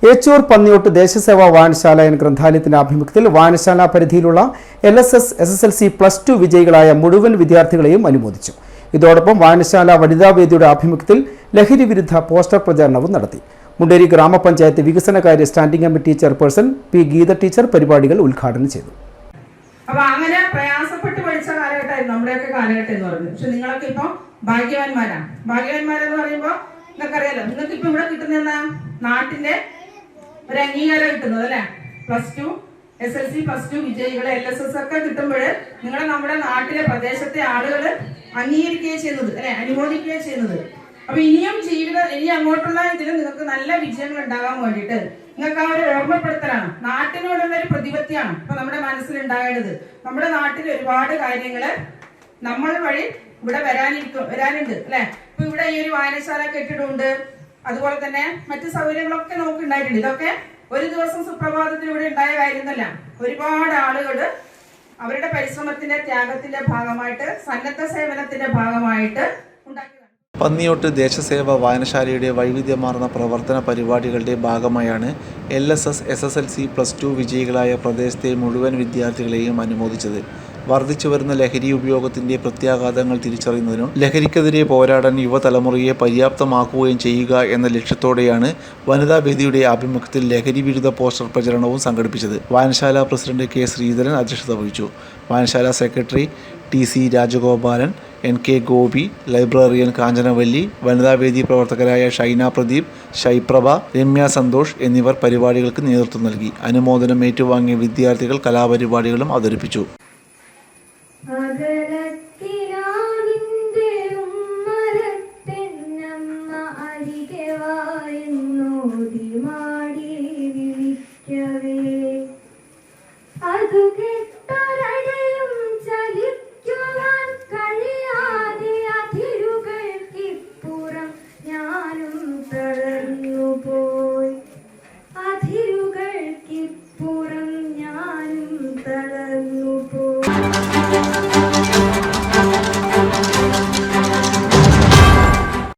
ഏച്ചൂർ പന്നിയോട്ട് ദേശസേവാ വായനശാല എന്ന ഗ്രന്ഥാലയത്തിന്റെ ആഭിമുഖ്യത്തിൽ വായനശാല പരിധിയിലുള്ള LSS SSLC +2 വിജയികളായ മുഴുവൻ വിദ്യാർത്ഥികളെയും അനുമോദിച്ചു. ഇതോടൊപ്പം വായനശാല വനിതാവേദിയുടെ ആഭിമുഖ്യത്തിൽ ലഹരി വിരുദ്ധ പോസ്റ്റർ പ്രചാരണവും നടത്തി. മുണ്ടേരി ഗ്രാമപഞ്ചായത്ത് വികസനകാര്യ standing committee chairperson P. Geetha teacher പരിപാടികൾ ഉദ്ഘാടനം ചെയ്തു. അപ്പോൾ അങ്ങനെ പ്രയാസപ്പെട്ട് പഠിച്ച കാലഘട്ടമായിരുന്നു നമ്മുടെയൊക്കെ കാലഘട്ടം എന്ന് പറയുന്നത്. പക്ഷെ നിങ്ങളൊക്കെ ഇപ്പോൾ ഭാഗ്യവാന്മാരെന്ന് പറയുമ്പോൾ നിങ്ങൾക്കറിയാലോ, നിങ്ങൾക്ക് ഇപ്പൊ ഇവിടെ കിട്ടുന്ന നാട്ടിന്റെ ഒരു അംഗീകാരം കിട്ടുന്നത് അല്ലെ. +2 SSLC +2 വിജയികളെ LSS ഒക്കെ കിട്ടുമ്പോൾ നിങ്ങളെ നമ്മുടെ നാട്ടിലെ പ്രദേശത്തെ ആളുകൾ അംഗീകരിക്കുകയും ചെയ്യുന്നത് അല്ലെ, അനുമോദിക്കുകയും ചെയ്യുന്നത്. അപ്പൊ ഇനി അങ്ങോട്ടുള്ള ഇതിൽ നിങ്ങൾക്ക് നല്ല വിജയങ്ങൾ ഉണ്ടാകാൻ വേണ്ടിയിട്ട് നിങ്ങൾക്ക് ആ ഒരു ഓർമ്മപ്പെടുത്തലാണ്, നാട്ടിനോടുള്ള ഒരു പ്രതിപത്തിയാണ് ഇപ്പൊ നമ്മുടെ മനസ്സിലുണ്ടാകേണ്ടത്. നമ്മുടെ നാട്ടിൽ ഒരുപാട് കാര്യങ്ങള് നമ്മൾ വഴി ഇവിടെ വരാനുണ്ട് അല്ലെ. ഇപ്പൊ ഇവിടെ ഈ ഒരു വായനശാല കെട്ടിടമുണ്ട്, അതുപോലെ തന്നെ മറ്റു സൗകര്യങ്ങളൊക്കെ നമുക്ക് ഉണ്ടായിട്ടുണ്ട്. ഇതൊക്കെ ഒരു ദിവസം സുപ്രഭാതത്തിൽ ഇവിടെ ഉണ്ടായ കാര്യമൊന്നുമല്ല. ഒരുപാട് ആളുകൾ അവരുടെ പരിശ്രമത്തിന്റെ ത്യാഗത്തിന്റെ ഭാഗമായിട്ട് സന്നദ്ധ സേവനത്തിന്റെ ഭാഗമായിട്ട് ഉണ്ടാക്കിയതാണ്. പന്നിയോട്ട് ദേശസേവ വായനശാലയുടെ വൈവിധ്യമാർന്ന പ്രവർത്തന പരിപാടികളുടെ ഭാഗമായാണ് LSS SSLC +2 വിജയികളായ പ്രദേശത്തെ മുഴുവൻ വിദ്യാർത്ഥികളെയും അനുമോദിച്ചത്. വർദ്ധിച്ചു വരുന്ന ലഹരി ഉപയോഗത്തിന്റെ പ്രത്യാഘാതങ്ങൾ തിരിച്ചറിയുന്നതിനും ലഹരിക്കെതിരെ പോരാടാൻ യുവതലമുറയെ പര്യാപ്തമാക്കുകയും ചെയ്യുക എന്ന ലക്ഷ്യത്തോടെയാണ് വനിതാവേദിയുടെ ആഭിമുഖ്യത്തിൽ ലഹരി വിരുദ്ധ പോസ്റ്റർ പ്രചരണവും സംഘടിപ്പിച്ചത്. വായനശാല പ്രസിഡന്റ് K. ശ്രീധരൻ അധ്യക്ഷത വഹിച്ചു. വായനശാല secretary TC Rajagopalan, NK Gopi, librarian Kanchanavalli, വനിതാവേദി പ്രവർത്തകരായ ഷൈന പ്രദീപ്, ഷൈപ്രഭ, രമ്യ സന്തോഷ് എന്നിവർ പരിപാടികൾക്ക് നേതൃത്വം നൽകി. അനുമോദനം ഏറ്റുവാങ്ങിയ വിദ്യാർത്ഥികൾ കലാപരിപാടികളും അവതരിപ്പിച്ചു. അതിരുകൾക്കിപ്പുറം ഞാനും തളർന്നു.